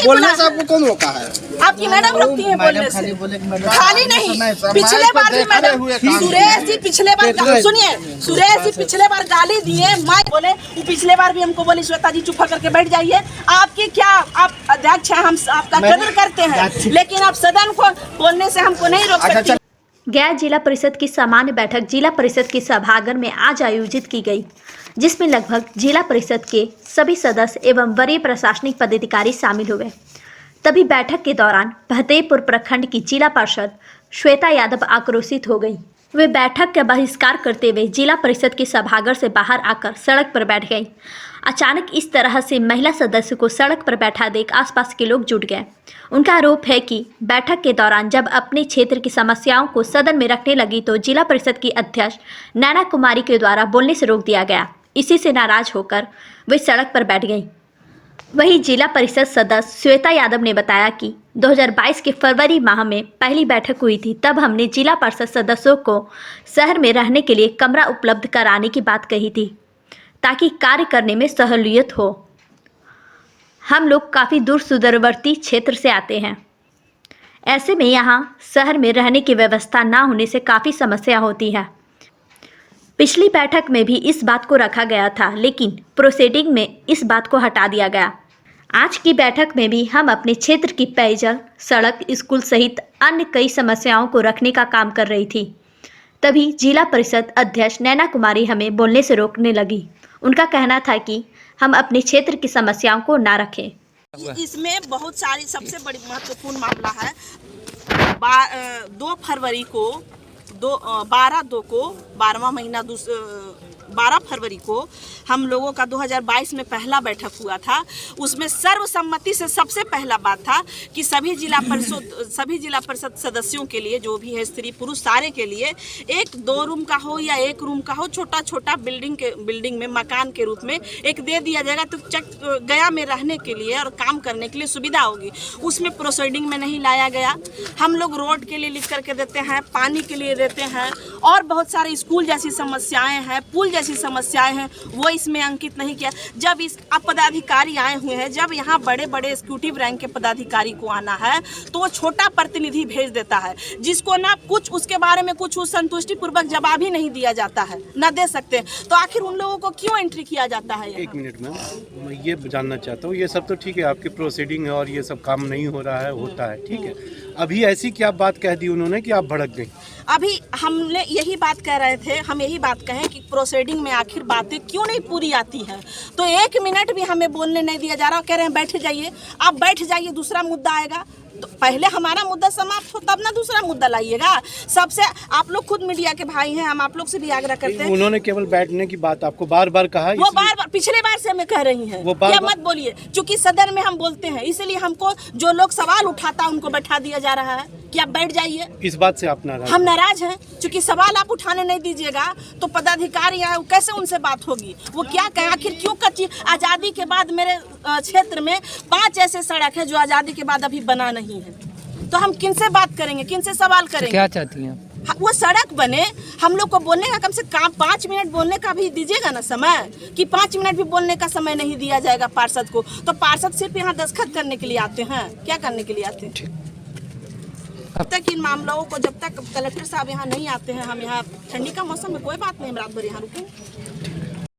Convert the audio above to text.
नहीं बोलने से आपको कौन रोका है? आपकी मैडम रोकती है बोलने से? खाली नहीं, पिछले बार भी मैडम सुरेश जी पिछले बार सुनिए, सुरेश जी पिछले बार गाली दिए, मैं बोले पिछले बार भी हमको बोली श्वेता जी चुप करके बैठ जाइए, आपकी क्या, आप अध्यक्ष हैं, हम आपका कदर करते हैं, लेकिन आप सदन को बोलने से हमको नहीं रोक सकते। गया जिला परिषद की सामान्य बैठक जिला परिषद के सभागार में आज आयोजित की गई, जिसमें लगभग जिला परिषद के सभी सदस्य एवं वरीय प्रशासनिक पदाधिकारी शामिल हुए। तभी बैठक के दौरान फतेहपुर प्रखंड की जिला पार्षद श्वेता यादव आक्रोशित हो गई। वे बैठक का बहिष्कार करते हुए जिला परिषद के सभागार से बाहर आकर सड़क पर बैठ गई। अचानक इस तरह से महिला सदस्य को सड़क पर बैठा देख आसपास के लोग जुट गए। उनका आरोप है कि बैठक के दौरान जब अपने क्षेत्र की समस्याओं को सदन में रखने लगी तो जिला परिषद की अध्यक्ष नैना कुमारी के द्वारा बोलने से रोक दिया गया। इसी से नाराज होकर वे सड़क पर बैठ गई। वहीं जिला परिषद सदस्य श्वेता यादव ने बताया कि 2022 के फरवरी माह में पहली बैठक हुई थी, तब हमने जिला परिषद सदस्यों को शहर में रहने के लिए कमरा उपलब्ध कराने की बात कही थी ताकि कार्य करने में सहूलियत हो। हम लोग काफ़ी दूर सुदूरवर्ती क्षेत्र से आते हैं, ऐसे में यहाँ शहर में रहने की व्यवस्था ना होने से काफ़ी समस्या होती है। पिछली बैठक में भी इस बात को रखा गया था, लेकिन प्रोसीडिंग में इस बात को हटा दिया गया। आज की बैठक में भी हम अपने क्षेत्र की पेयजल, सड़क, स्कूल सहित अन्य कई समस्याओं को रखने का काम कर रही थी। तभी जिला परिषद अध्यक्ष नैना कुमारी हमें बोलने से रोकने लगी। उनका कहना था कि हम अपने क्षेत्र की समस्याओं को ना रखें। इसमें बहुत सारी सबसे बड़ी महत्वपूर्ण मामला है 2 फरवरी को 12/2 को 12वां महीना 12 फरवरी को हम लोगों का 2022 में पहला बैठक हुआ था। उसमें सर्वसम्मति से सबसे पहला बात था कि सभी जिला परिषद सदस्यों के लिए, जो भी है स्त्री पुरुष सारे के लिए, 1-2 रूम का हो या 1 रूम का हो, छोटा छोटा बिल्डिंग में मकान के रूप में एक दे दिया जाएगा तो गया में रहने के लिए और काम करने के लिए सुविधा होगी। उसमें प्रोसीडिंग में नहीं लाया गया। हम लोग रोड के लिए लिख करके देते हैं, पानी के लिए देते हैं, और बहुत सारे स्कूल जैसी समस्याएं हैं, पुल जैसी समस्याएं हैं, वो इसमें अंकित नहीं किया। जब इस पदाधिकारी आए हुए हैं, जब यहाँ बड़े बड़े एग्जीक्यूटिव रैंक के पदाधिकारी को आना है तो वो छोटा प्रतिनिधि भेज देता है, जिसको ना कुछ उसके बारे में कुछ संतुष्टि पूर्वक जवाब ही नहीं दिया जाता है, ना दे सकते। तो आखिर उन लोगों को क्यों एंट्री किया जाता है? 1 मिनट मैम, मैं ये जानना चाहता हूँ, ये सब तो ठीक है, आपकी प्रोसीडिंग है और ये सब काम नहीं हो रहा है, होता है, ठीक है। अभी ऐसी क्या बात कह दी उन्होंने कि आप भड़क गई? अभी हमने यही बात कह रहे थे, हम यही बात कहें कि प्रोसीडिंग में आखिर बातें क्यों नहीं पूरी आती हैं। तो 1 मिनट भी हमें बोलने नहीं दिया जा रहा। कह रहे हैं बैठ जाइए, आप बैठ जाइए, दूसरा मुद्दा आएगा। तो पहले हमारा मुद्दा समाप्त हो तब ना दूसरा मुद्दा लाइएगा। सबसे आप लोग खुद मीडिया के भाई हैं, हम आप लोग से भी आग्रह करते हैं। उन्होंने केवल बैठने की बात आपको बार बार कहा, वो बार बार पिछले बार से हमें कह रही हैं क्या मत बोलिए, क्योंकि सदन में हम बोलते हैं, इसलिए हमको जो लोग सवाल उठाता उनको बैठा दिया जा रहा है कि आप बैठ जाइए। इस बात से आप नाराज? हम नाराज हैं, क्योंकि सवाल आप उठाने नहीं दीजिएगा तो पदाधिकारी आए, कैसे उनसे बात होगी? वो क्या कहें? आखिर क्यों कच्ची? आज़ादी के बाद मेरे क्षेत्र में 5 ऐसे सड़क है जो आज़ादी के बाद अभी बना नहीं है, तो हम किनसे बात करेंगे, किनसे सवाल करेंगे? क्या चाहती हैं? वो सड़क बने, हम लोग को बोलने का कम से कम 5 मिनट बोलने का भी दीजिएगा ना समय, कि 5 मिनट भी बोलने का समय नहीं दिया जाएगा पार्षद को। तो पार्षद सिर्फ यहाँ दस्तखत करने के लिए आते हैं, क्या करने के लिए आते हैं? जब तक इन मामलों को, जब तक कलेक्टर साहब यहाँ नहीं आते हैं, हम यहाँ ठंडी का मौसम में कोई बात नहीं, हम रात भर यहाँ रुकेंगे।